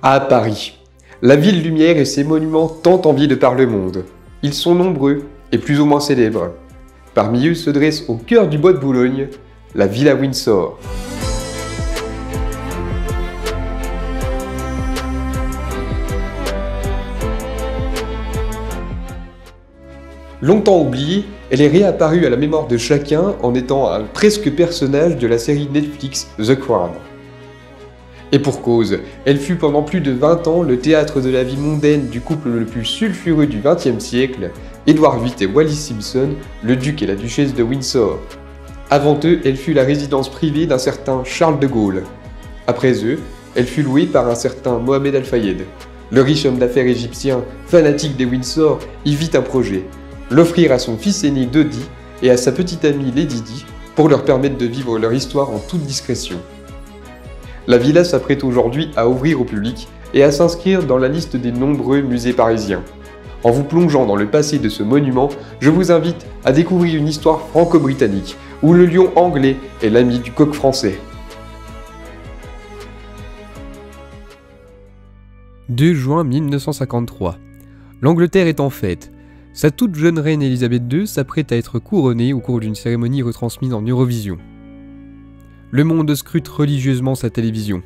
À Paris, la ville lumière et ses monuments tant enviés de par le monde. Ils sont nombreux et plus ou moins célèbres. Parmi eux se dresse au cœur du bois de Boulogne, la Villa Windsor. Longtemps oubliée, elle est réapparue à la mémoire de chacun en étant un presque personnage de la série Netflix The Crown. Et pour cause, elle fut pendant plus de 20 ans le théâtre de la vie mondaine du couple le plus sulfureux du XXe siècle, Édouard VIII et Wallis Simpson, le duc et la duchesse de Windsor. Avant eux, elle fut la résidence privée d'un certain Charles de Gaulle. Après eux, elle fut louée par un certain Mohamed Al-Fayed. Le riche homme d'affaires égyptien, fanatique des Windsor, y vit un projet, l'offrir à son fils aîné Dodi et à sa petite amie Lady Di pour leur permettre de vivre leur histoire en toute discrétion. La villa s'apprête aujourd'hui à ouvrir au public et à s'inscrire dans la liste des nombreux musées parisiens. En vous plongeant dans le passé de ce monument, je vous invite à découvrir une histoire franco-britannique où le lion anglais est l'ami du coq français. 2 juin 1953. L'Angleterre est en fête. Sa toute jeune reine Elisabeth II s'apprête à être couronnée au cours d'une cérémonie retransmise en Eurovision. Le monde scrute religieusement sa télévision.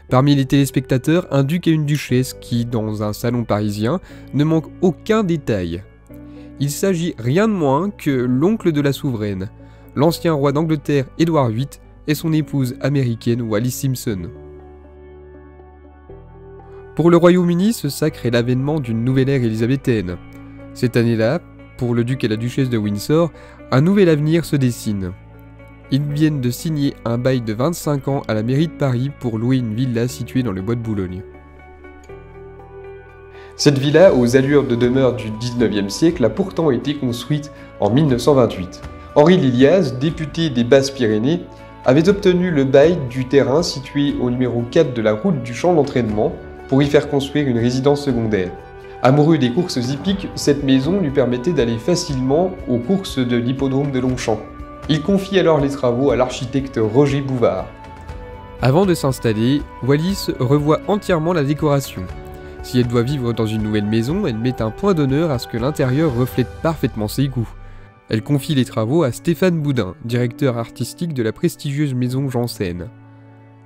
Parmi les téléspectateurs, un duc et une duchesse qui, dans un salon parisien, ne manquent aucun détail. Il s'agit rien de moins que l'oncle de la souveraine, l'ancien roi d'Angleterre Édouard VIII et son épouse américaine Wallis Simpson. Pour le Royaume-Uni, ce sacre est l'avènement d'une nouvelle ère élisabéthaine. Cette année-là, pour le duc et la duchesse de Windsor, un nouvel avenir se dessine. Ils viennent de signer un bail de 25 ans à la mairie de Paris pour louer une villa située dans le bois de Boulogne. Cette villa, aux allures de demeure du 19e siècle, a pourtant été construite en 1928. Henri Liliaz, député des Basses-Pyrénées, avait obtenu le bail du terrain situé au numéro 4 de la route du champ d'entraînement pour y faire construire une résidence secondaire. Amoureux des courses hippiques, cette maison lui permettait d'aller facilement aux courses de l'hippodrome de Longchamp. Il confie alors les travaux à l'architecte Roger Bouvard. Avant de s'installer, Wallis revoit entièrement la décoration. Si elle doit vivre dans une nouvelle maison, elle met un point d'honneur à ce que l'intérieur reflète parfaitement ses goûts. Elle confie les travaux à Stéphane Boudin, directeur artistique de la prestigieuse maison Janssen.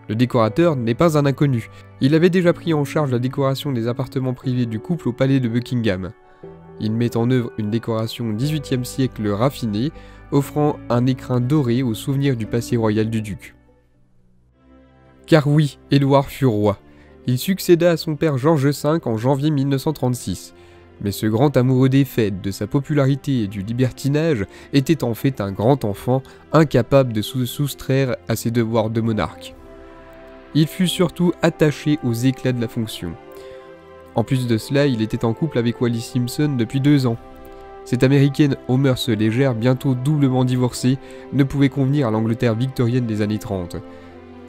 Le décorateur n'est pas un inconnu, il avait déjà pris en charge la décoration des appartements privés du couple au palais de Buckingham. Il met en œuvre une décoration XVIIIe siècle raffinée, offrant un écrin doré au souvenir du passé royal du duc. Car oui, Édouard fut roi. Il succéda à son père George V en janvier 1936. Mais ce grand amoureux des fêtes, de sa popularité et du libertinage était en fait un grand enfant, incapable de se soustraire à ses devoirs de monarque. Il fut surtout attaché aux éclats de la fonction. En plus de cela, il était en couple avec Wallis Simpson depuis 2 ans. Cette américaine aux mœurs légères, bientôt doublement divorcée, ne pouvait convenir à l'Angleterre victorienne des années 30.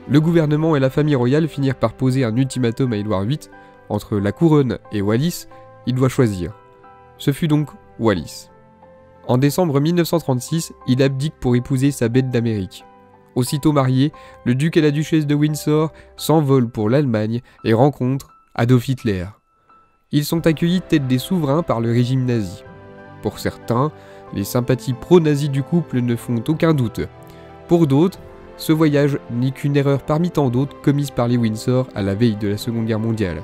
Le gouvernement et la famille royale finirent par poser un ultimatum à Édouard VIII. Entre la couronne et Wallis, il doit choisir. Ce fut donc Wallis. En décembre 1936, il abdique pour épouser sa bête d'Amérique. Aussitôt mariés, le duc et la duchesse de Windsor s'envolent pour l'Allemagne et rencontrent Adolf Hitler. Ils sont accueillis tête des souverains par le régime nazi. Pour certains, les sympathies pro-nazis du couple ne font aucun doute. Pour d'autres, ce voyage n'est qu'une erreur parmi tant d'autres commises par les Windsor à la veille de la Seconde Guerre mondiale.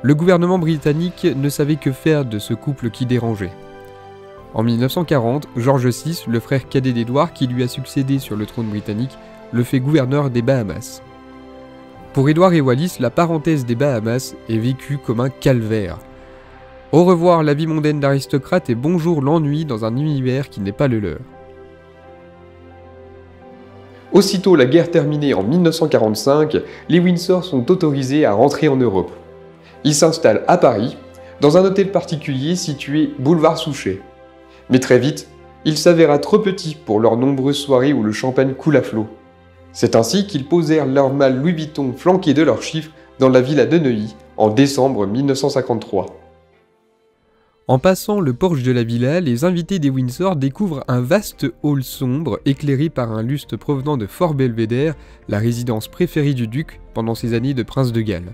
Le gouvernement britannique ne savait que faire de ce couple qui dérangeait. En 1940, George VI, le frère cadet d'Édouard qui lui a succédé sur le trône britannique, le fait gouverneur des Bahamas. Pour Édouard et Wallis, la parenthèse des Bahamas est vécue comme un calvaire. Au revoir la vie mondaine d'aristocrate et bonjour l'ennui dans un univers qui n'est pas le leur. Aussitôt la guerre terminée en 1945, les Windsor sont autorisés à rentrer en Europe. Ils s'installent à Paris, dans un hôtel particulier situé boulevard Souchet. Mais très vite, il s'avéra trop petit pour leurs nombreuses soirées où le champagne coule à flot. C'est ainsi qu'ils posèrent leur malle Louis Vuitton flanquée de leurs chiffres dans la villa de Neuilly en décembre 1953. En passant le porche de la villa, les invités des Windsor découvrent un vaste hall sombre éclairé par un lustre provenant de Fort Belvedere, la résidence préférée du duc pendant ses années de prince de Galles.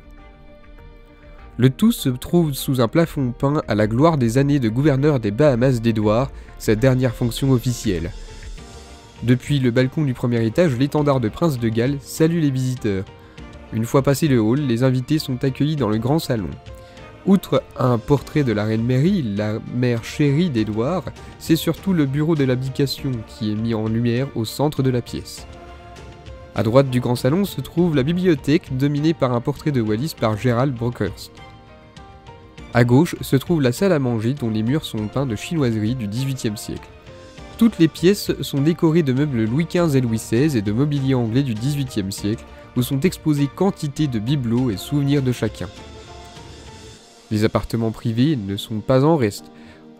Le tout se trouve sous un plafond peint à la gloire des années de gouverneur des Bahamas d'Édouard, sa dernière fonction officielle. Depuis le balcon du premier étage, l'étendard de prince de Galles salue les visiteurs. Une fois passé le hall, les invités sont accueillis dans le grand salon. Outre un portrait de la reine Mary, la mère chérie d'Édouard, c'est surtout le bureau de l'abdication qui est mis en lumière au centre de la pièce. À droite du grand salon se trouve la bibliothèque dominée par un portrait de Wallis par Gerald Brockhurst. À gauche se trouve la salle à manger dont les murs sont peints de chinoiseries du XVIIIe siècle. Toutes les pièces sont décorées de meubles Louis XV et Louis XVI et de mobilier anglais du XVIIIe siècle où sont exposés quantité de bibelots et souvenirs de chacun. Les appartements privés ne sont pas en reste.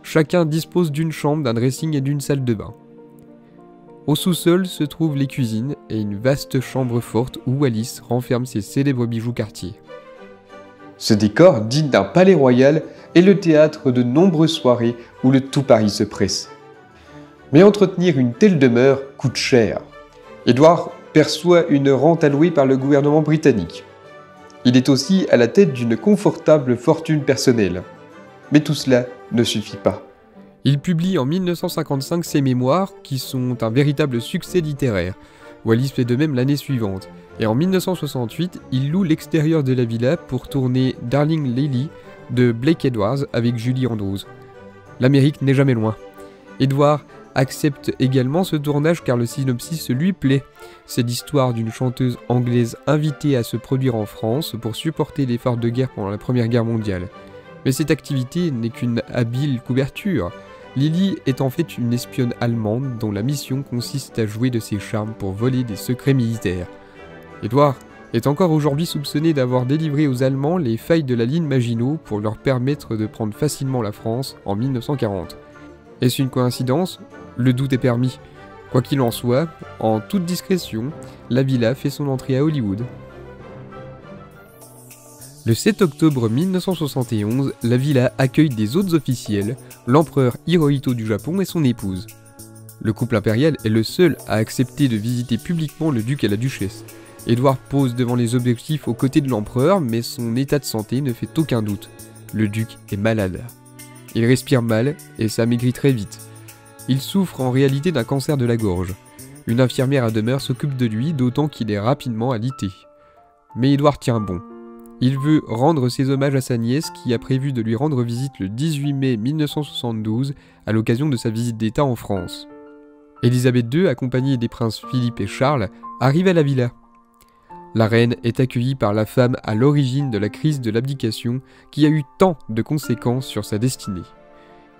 Chacun dispose d'une chambre, d'un dressing et d'une salle de bain. Au sous-sol se trouvent les cuisines et une vaste chambre forte où Wallis renferme ses célèbres bijoux Cartier. Ce décor, digne d'un palais royal, est le théâtre de nombreuses soirées où le tout Paris se presse. Mais entretenir une telle demeure coûte cher. Édouard perçoit une rente allouée par le gouvernement britannique. Il est aussi à la tête d'une confortable fortune personnelle. Mais tout cela ne suffit pas. Il publie en 1955 ses mémoires, qui sont un véritable succès littéraire. Wallis fait de même l'année suivante. Et en 1968, il loue l'extérieur de la villa pour tourner Darling Lily de Blake Edwards avec Julie Andrews. L'Amérique n'est jamais loin. Édouard accepte également ce tournage car le synopsis lui plaît. C'est l'histoire d'une chanteuse anglaise invitée à se produire en France pour supporter l'effort de guerre pendant la Première Guerre mondiale. Mais cette activité n'est qu'une habile couverture. Lily est en fait une espionne allemande dont la mission consiste à jouer de ses charmes pour voler des secrets militaires. Édouard est encore aujourd'hui soupçonné d'avoir délivré aux Allemands les failles de la ligne Maginot pour leur permettre de prendre facilement la France en 1940. Est-ce une coïncidence ? Le doute est permis. Quoi qu'il en soit, en toute discrétion, la villa fait son entrée à Hollywood. Le 7 octobre 1971, la villa accueille des hôtes officiels, l'empereur Hirohito du Japon et son épouse. Le couple impérial est le seul à accepter de visiter publiquement le duc et la duchesse. Édouard pose devant les objectifs aux côtés de l'empereur, mais son état de santé ne fait aucun doute. Le duc est malade. Il respire mal et s'amaigrit très vite. Il souffre en réalité d'un cancer de la gorge. Une infirmière à demeure s'occupe de lui, d'autant qu'il est rapidement alité. Mais Édouard tient bon. Il veut rendre ses hommages à sa nièce qui a prévu de lui rendre visite le 18 mai 1972 à l'occasion de sa visite d'État en France. Élisabeth II, accompagnée des princes Philippe et Charles, arrive à la villa. La reine est accueillie par la femme à l'origine de la crise de l'abdication qui a eu tant de conséquences sur sa destinée.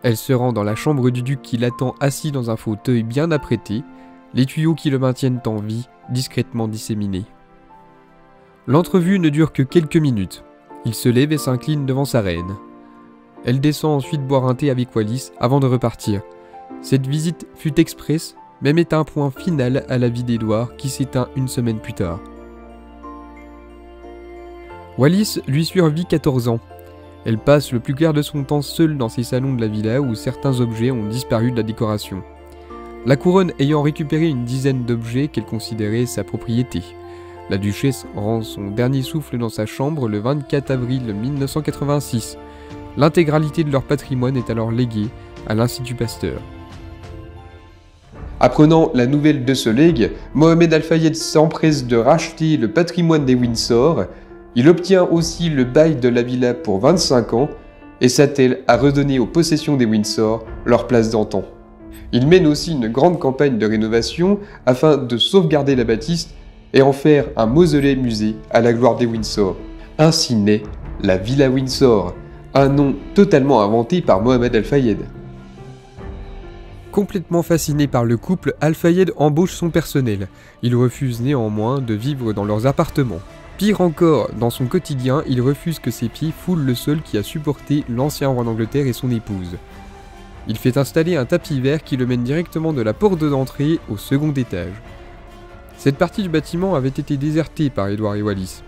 Elle se rend dans la chambre du duc qui l'attend assis dans un fauteuil bien apprêté, les tuyaux qui le maintiennent en vie discrètement disséminés. L'entrevue ne dure que quelques minutes. Il se lève et s'incline devant sa reine. Elle descend ensuite boire un thé avec Wallis avant de repartir. Cette visite fut express, mais met un point final à la vie d'Édouard qui s'éteint une semaine plus tard. Wallis lui survit 14 ans. Elle passe le plus clair de son temps seule dans ses salons de la villa où certains objets ont disparu de la décoration. La couronne ayant récupéré une dizaine d'objets qu'elle considérait sa propriété. La duchesse rend son dernier souffle dans sa chambre le 24 avril 1986. L'intégralité de leur patrimoine est alors léguée à l'Institut Pasteur. Apprenant la nouvelle de ce legs, Mohamed Al-Fayed s'empresse de racheter le patrimoine des Windsor. Il obtient aussi le bail de la villa pour 25 ans et s'attelle à redonner aux possessions des Windsor leur place d'antan. Il mène aussi une grande campagne de rénovation afin de sauvegarder la bâtisse et en faire un mausolée-musée à la gloire des Windsor. Ainsi naît la Villa Windsor, un nom totalement inventé par Mohamed Al-Fayed. Complètement fasciné par le couple, Al-Fayed embauche son personnel. Il refuse néanmoins de vivre dans leurs appartements. Pire encore, dans son quotidien, il refuse que ses pieds foulent le sol qui a supporté l'ancien roi d'Angleterre et son épouse. Il fait installer un tapis vert qui le mène directement de la porte d'entrée au second étage. Cette partie du bâtiment avait été désertée par Édouard et Wallis.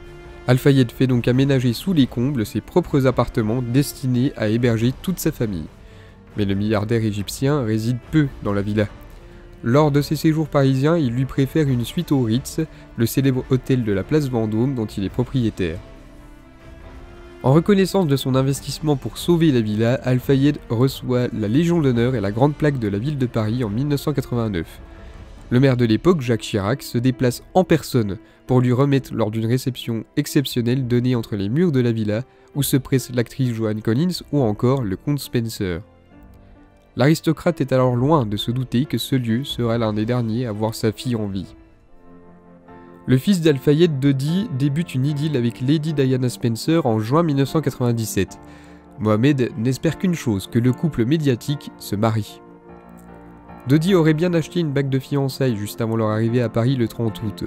Al-Fayed fait donc aménager sous les combles ses propres appartements destinés à héberger toute sa famille. Mais le milliardaire égyptien réside peu dans la villa. Lors de ses séjours parisiens, il lui préfère une suite au Ritz, le célèbre hôtel de la place Vendôme dont il est propriétaire. En reconnaissance de son investissement pour sauver la villa, Al-Fayed reçoit la Légion d'honneur et la Grande Plaque de la ville de Paris en 1989. Le maire de l'époque, Jacques Chirac, se déplace en personne pour lui remettre lors d'une réception exceptionnelle donnée entre les murs de la villa où se presse l'actrice Joan Collins ou encore le comte Spencer. L'aristocrate est alors loin de se douter que ce lieu sera l'un des derniers à voir sa fille en vie. Le fils d'Al-Fayed, Dodi, débute une idylle avec Lady Diana Spencer en juin 1997. Mohamed n'espère qu'une chose, que le couple médiatique se marie. Dodi aurait bien acheté une bague de fiançailles juste avant leur arrivée à Paris le 30 août.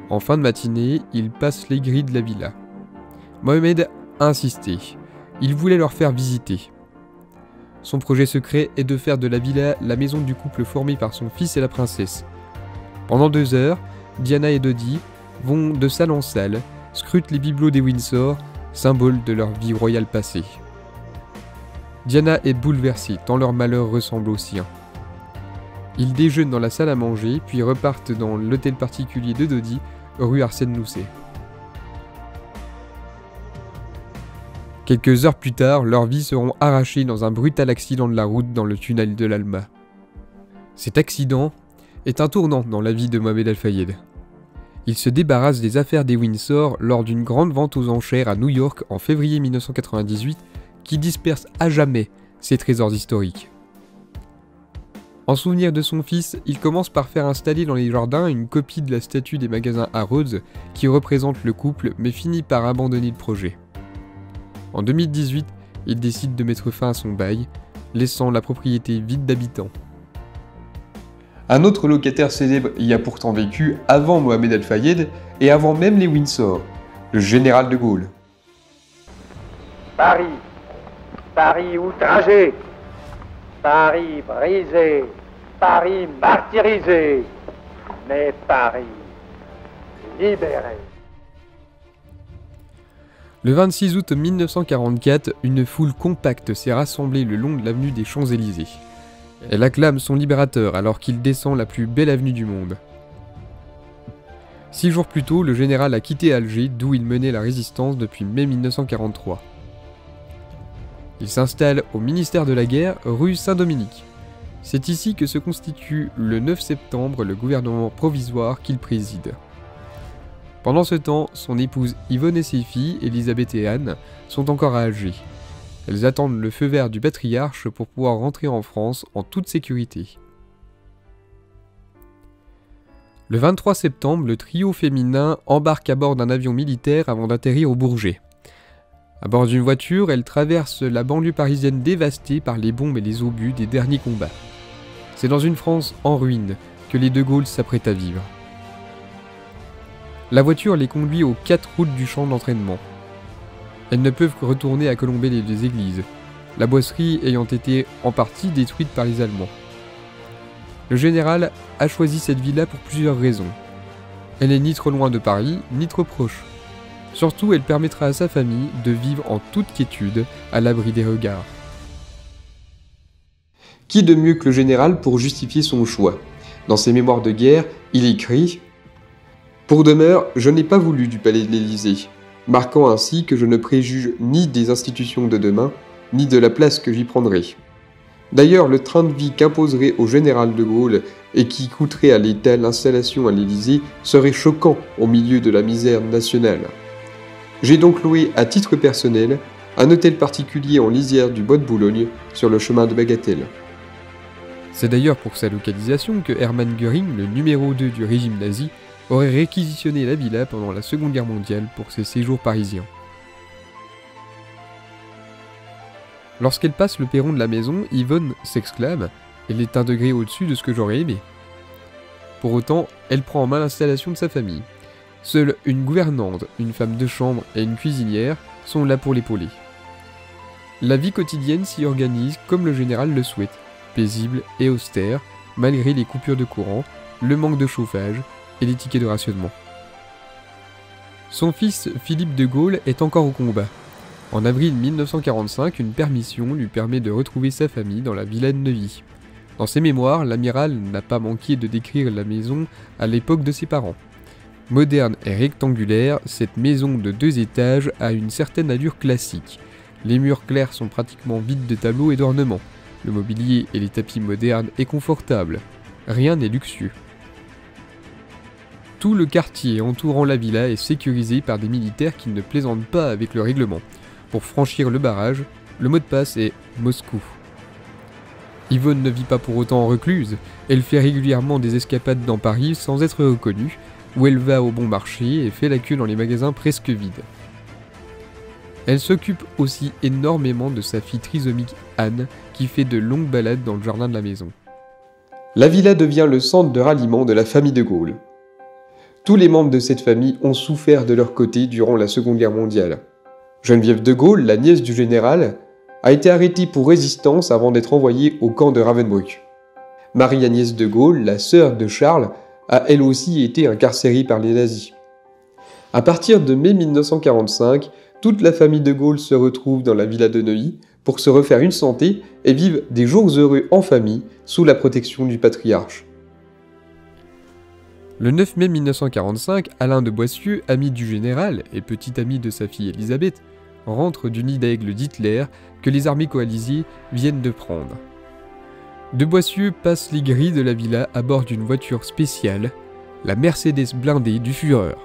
En fin de matinée, ils passent les grilles de la villa. Mohamed a insisté. Il voulait leur faire visiter. Son projet secret est de faire de la villa la maison du couple formé par son fils et la princesse. Pendant 2 heures, Diana et Dodi vont de salle en salle, scrutent les bibelots des Windsor, symbole de leur vie royale passée. Diana est bouleversée, tant leur malheur ressemble au sien. Ils déjeunent dans la salle à manger, puis repartent dans l'hôtel particulier de Dodi, rue Arsène Lousset. Quelques heures plus tard, leurs vies seront arrachées dans un brutal accident de la route dans le tunnel de l'Alma. Cet accident est un tournant dans la vie de Mohamed Al-Fayed. Il se débarrasse des affaires des Windsor lors d'une grande vente aux enchères à New York en février 1998 qui disperse à jamais ses trésors historiques. En souvenir de son fils, il commence par faire installer dans les jardins une copie de la statue des magasins Harrods qui représente le couple mais finit par abandonner le projet. En 2018, il décide de mettre fin à son bail, laissant la propriété vide d'habitants. Un autre locataire célèbre y a pourtant vécu avant Mohamed Al-Fayed et avant même les Windsor, le général de Gaulle. Paris, Paris outragé, Paris brisé, Paris martyrisé, mais Paris libéré. Le 26 août 1944, une foule compacte s'est rassemblée le long de l'avenue des Champs-Élysées. Elle acclame son libérateur alors qu'il descend la plus belle avenue du monde. 6 jours plus tôt, le général a quitté Alger, d'où il menait la résistance depuis mai 1943. Il s'installe au ministère de la Guerre, rue Saint-Dominique. C'est ici que se constitue le 9 septembre le gouvernement provisoire qu'il préside. Pendant ce temps, son épouse Yvonne et ses filles, Elisabeth et Anne, sont encore à Alger. Elles attendent le feu vert du patriarche pour pouvoir rentrer en France en toute sécurité. Le 23 septembre, le trio féminin embarque à bord d'un avion militaire avant d'atterrir au Bourget. À bord d'une voiture, elles traversent la banlieue parisienne dévastée par les bombes et les obus des derniers combats. C'est dans une France en ruine que les De Gaulle s'apprêtent à vivre. La voiture les conduit aux 4 routes du champ d'entraînement. Elles ne peuvent que retourner à colomber les églises, la boisserie ayant été en partie détruite par les Allemands. Le général a choisi cette villa pour plusieurs raisons. Elle n'est ni trop loin de Paris, ni trop proche. Surtout, elle permettra à sa famille de vivre en toute quiétude, à l'abri des regards. Qui de mieux que le général pour justifier son choix? Dans ses mémoires de guerre, il écrit « Pour demeure, je n'ai pas voulu du palais de l'Élysée, marquant ainsi que je ne préjuge ni des institutions de demain, ni de la place que j'y prendrai. D'ailleurs, le train de vie qu'imposerait au général de Gaulle et qui coûterait à l'État l'installation à l'Élysée serait choquant au milieu de la misère nationale. J'ai donc loué à titre personnel un hôtel particulier en lisière du bois de Boulogne sur le chemin de Bagatelle. » C'est d'ailleurs pour sa localisation que Hermann Göring, le numéro 2 du régime nazi, aurait réquisitionné la villa pendant la Seconde Guerre mondiale pour ses séjours parisiens. Lorsqu'elle passe le perron de la maison, Yvonne s'exclame « Elle est un degré au-dessus de ce que j'aurais aimé ». Pour autant, elle prend en main l'installation de sa famille. Seule une gouvernante, une femme de chambre et une cuisinière sont là pour l'épauler. La vie quotidienne s'y organise comme le général le souhaite, paisible et austère, malgré les coupures de courant, le manque de chauffage et les tickets de rationnement. Son fils Philippe de Gaulle est encore au combat. En avril 1945, une permission lui permet de retrouver sa famille dans la villa de Neuilly. Dans ses mémoires, l'amiral n'a pas manqué de décrire la maison à l'époque de ses parents. Moderne et rectangulaire, cette maison de 2 étages a une certaine allure classique. Les murs clairs sont pratiquement vides de tableaux et d'ornements. Le mobilier et les tapis modernes et confortables. Rien n'est luxueux. Tout le quartier entourant la villa est sécurisé par des militaires qui ne plaisantent pas avec le règlement. Pour franchir le barrage, le mot de passe est Moscou. Yvonne ne vit pas pour autant en recluse, elle fait régulièrement des escapades dans Paris sans être reconnue, où elle va au bon marché et fait la queue dans les magasins presque vides. Elle s'occupe aussi énormément de sa fille trisomique Anne, qui fait de longues balades dans le jardin de la maison. La villa devient le centre de ralliement de la famille de Gaulle. Tous les membres de cette famille ont souffert de leur côté durant la Seconde Guerre mondiale. Geneviève de Gaulle, la nièce du général, a été arrêtée pour résistance avant d'être envoyée au camp de Ravensbrück. Marie-Agnès de Gaulle, la sœur de Charles, a elle aussi été incarcérée par les nazis. À partir de mai 1945, toute la famille de Gaulle se retrouve dans la villa de Neuilly pour se refaire une santé et vivre des jours heureux en famille sous la protection du patriarche. Le 9 mai 1945, Alain de Boissieu, ami du général et petit ami de sa fille Élisabeth, rentre du nid d'aigle d'Hitler que les armées coalisées viennent de prendre. De Boissieu passe les grilles de la villa à bord d'une voiture spéciale, la Mercedes blindée du Führer.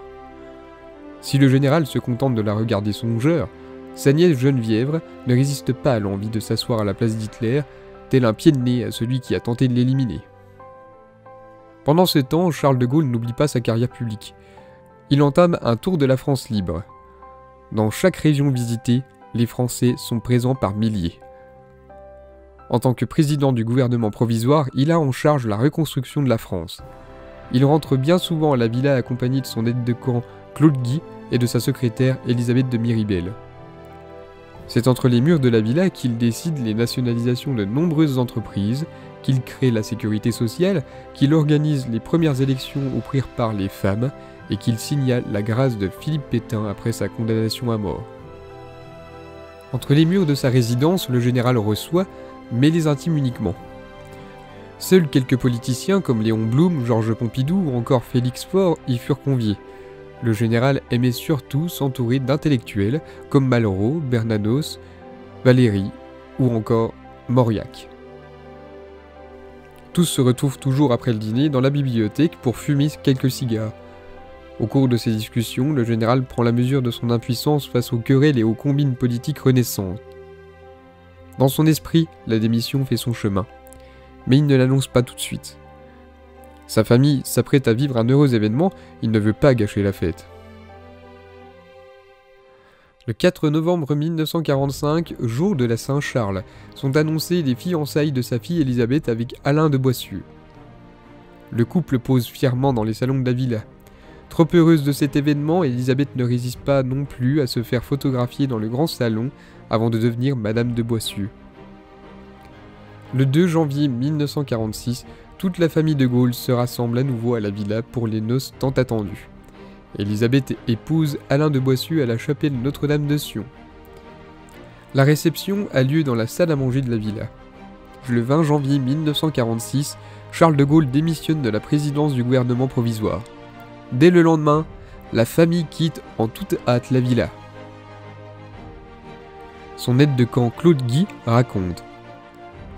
Si le général se contente de la regarder songeur, sa nièce Geneviève ne résiste pas à l'envie de s'asseoir à la place d'Hitler, tel un pied de nez à celui qui a tenté de l'éliminer. Pendant ce temps, Charles de Gaulle n'oublie pas sa carrière publique. Il entame un tour de la France libre. Dans chaque région visitée, les Français sont présents par milliers. En tant que président du gouvernement provisoire, il a en charge la reconstruction de la France. Il rentre bien souvent à la villa accompagné de son aide de camp Claude Guy et de sa secrétaire Élisabeth de Miribel. C'est entre les murs de la villa qu'il décide les nationalisations de nombreuses entreprises, qu'il crée la sécurité sociale, qu'il organise les premières élections au pire par les femmes et qu'il signale la grâce de Philippe Pétain après sa condamnation à mort. Entre les murs de sa résidence, le général reçoit, mais les intime uniquement. Seuls quelques politiciens comme Léon Blum, Georges Pompidou ou encore Félix Faure y furent conviés. Le général aimait surtout s'entourer d'intellectuels comme Malraux, Bernanos, Valéry ou encore Mauriac. Tous se retrouvent toujours après le dîner dans la bibliothèque pour fumer quelques cigares. Au cours de ces discussions, le général prend la mesure de son impuissance face aux querelles et aux combines politiques renaissantes. Dans son esprit, la démission fait son chemin. Mais il ne l'annonce pas tout de suite. Sa famille s'apprête à vivre un heureux événement, il ne veut pas gâcher la fête. Le 4 novembre 1945, jour de la Saint-Charles, sont annoncées les fiançailles de sa fille Élisabeth avec Alain de Boissieu. Le couple pose fièrement dans les salons de la villa. Trop heureuse de cet événement, Élisabeth ne résiste pas non plus à se faire photographier dans le grand salon avant de devenir Madame de Boissieu. Le 2 janvier 1946, toute la famille de Gaulle se rassemble à nouveau à la villa pour les noces tant attendues. Élisabeth épouse Alain de Boissieu à la chapelle Notre-Dame de Sion. La réception a lieu dans la salle à manger de la villa. Le 20 janvier 1946, Charles de Gaulle démissionne de la présidence du gouvernement provisoire. Dès le lendemain, la famille quitte en toute hâte la villa. Son aide de camp Claude Guy raconte: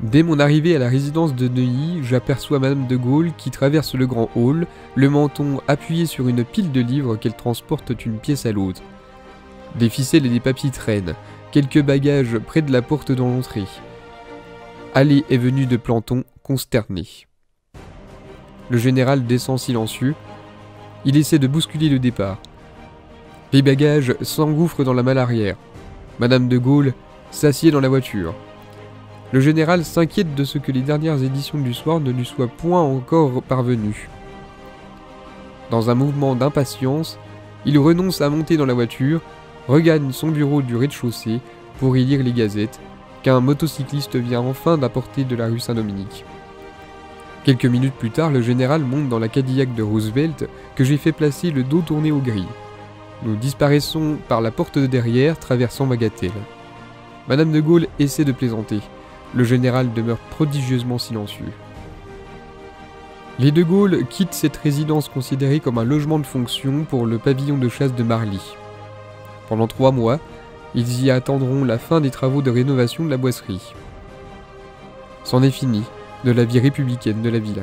dès mon arrivée à la résidence de Neuilly, j'aperçois Madame de Gaulle qui traverse le grand hall, le menton appuyé sur une pile de livres qu'elle transporte d'une pièce à l'autre. Des ficelles et des papiers traînent, quelques bagages près de la porte dans l'entrée. Allée et venue de Planton, consterné. Le général descend silencieux. Il essaie de bousculer le départ. Les bagages s'engouffrent dans la malle arrière. Madame de Gaulle s'assied dans la voiture. Le général s'inquiète de ce que les dernières éditions du soir ne lui soient point encore parvenues. Dans un mouvement d'impatience, il renonce à monter dans la voiture, regagne son bureau du rez-de-chaussée pour y lire les gazettes, qu'un motocycliste vient enfin d'apporter de la rue Saint-Dominique. Quelques minutes plus tard, le général monte dans la Cadillac de Roosevelt que j'ai fait placer le dos tourné aux grilles. Nous disparaissons par la porte de derrière, traversant Bagatelle. Madame de Gaulle essaie de plaisanter. Le général demeure prodigieusement silencieux. Les de Gaulle quittent cette résidence considérée comme un logement de fonction pour le pavillon de chasse de Marly. Pendant 3 mois, ils y attendront la fin des travaux de rénovation de la boisserie. C'en est fini de la vie républicaine de la villa.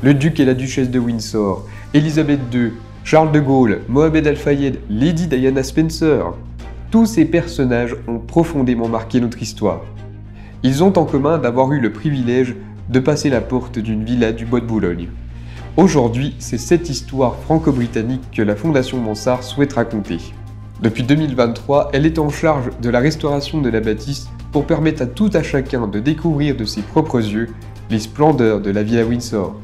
Le duc et la duchesse de Windsor, Elisabeth II, Charles de Gaulle, Mohamed Al-Fayed, Lady Diana Spencer. Tous ces personnages ont profondément marqué notre histoire. Ils ont en commun d'avoir eu le privilège de passer la porte d'une villa du Bois de Boulogne. Aujourd'hui, c'est cette histoire franco-britannique que la Fondation Mansart souhaite raconter. Depuis 2023, elle est en charge de la restauration de la bâtisse pour permettre à tout à chacun de découvrir de ses propres yeux les splendeurs de la Villa Windsor.